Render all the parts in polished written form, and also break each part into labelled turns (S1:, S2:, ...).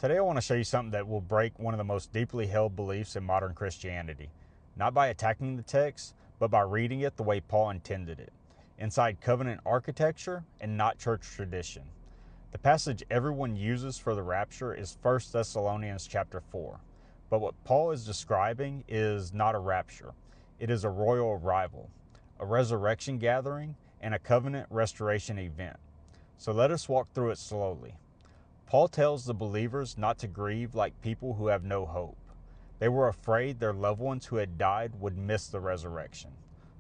S1: Today I want to show you something that will break one of the most deeply held beliefs in modern Christianity, not by attacking the text, but by reading it the way Paul intended it, inside covenant architecture and not church tradition. The passage everyone uses for the rapture is 1 Thessalonians chapter 4, but what Paul is describing is not a rapture. It is a royal arrival, a resurrection gathering, and a covenant restoration event. So let us walk through it slowly. Paul tells the believers not to grieve like people who have no hope. They were afraid their loved ones who had died would miss the resurrection.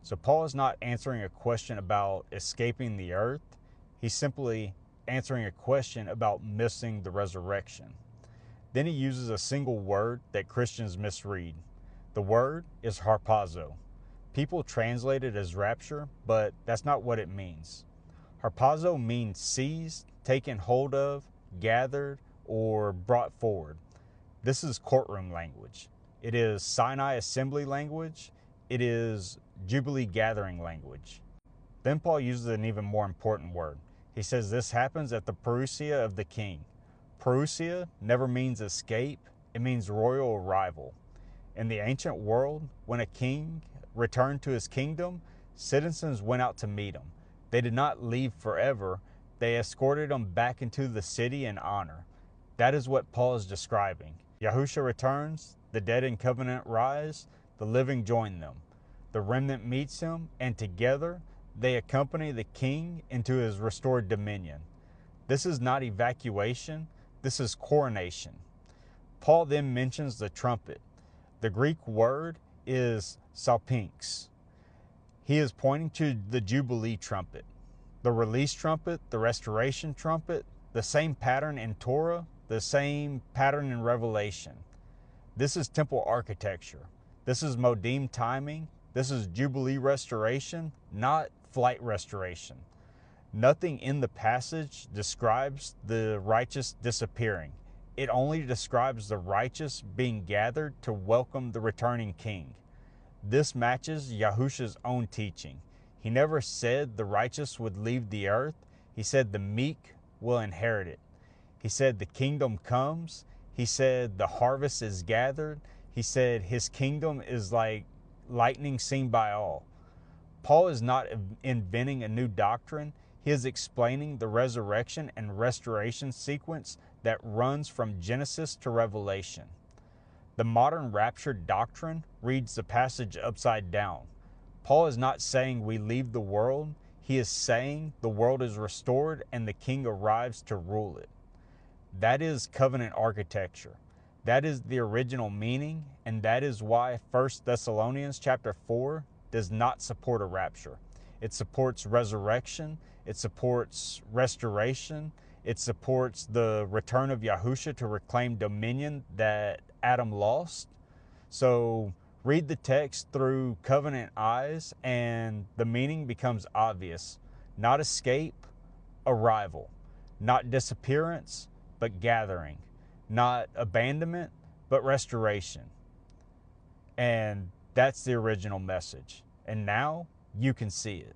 S1: So Paul is not answering a question about escaping the earth. He's simply answering a question about missing the resurrection. Then he uses a single word that Christians misread. The word is harpazo. People translate it as rapture, but that's not what it means. Harpazo means seized, taken hold of, gathered, or brought forward. This is courtroom language. It is Sinai assembly language. It is Jubilee gathering language. Then Paul uses an even more important word. He says this happens at the parousia of the king. Parousia never means escape. It means royal arrival. In the ancient world, when a king returned to his kingdom, citizens went out to meet him. They did not leave forever. They escorted him back into the city in honor. That is what Paul is describing. Yahusha returns, the dead in covenant rise, the living join them. The remnant meets him, and together they accompany the king into his restored dominion. This is not evacuation, this is coronation. Paul then mentions the trumpet. The Greek word is salpinx. He is pointing to the Jubilee trumpet. The release trumpet, the restoration trumpet, the same pattern in Torah, the same pattern in Revelation. This is temple architecture. This is Modim timing. This is Jubilee restoration, not flight restoration. Nothing in the passage describes the righteous disappearing. It only describes the righteous being gathered to welcome the returning king. This matches Yahusha's own teaching. He never said the righteous would leave the earth. He said the meek will inherit it. He said the kingdom comes. He said the harvest is gathered. He said his kingdom is like lightning seen by all. Paul is not inventing a new doctrine. He is explaining the resurrection and restoration sequence that runs from Genesis to Revelation. The modern rapture doctrine reads the passage upside down. Paul is not saying we leave the world. He is saying the world is restored and the king arrives to rule it. That is covenant architecture. That is the original meaning, and that is why 1 Thessalonians chapter 4 does not support a rapture. It supports resurrection. It supports restoration. It supports the return of Yahusha to reclaim dominion that Adam lost. So read the text through covenant eyes and the meaning becomes obvious. Not escape, arrival. Not disappearance, but gathering. Not abandonment, but restoration. And that's the original message. And now you can see it.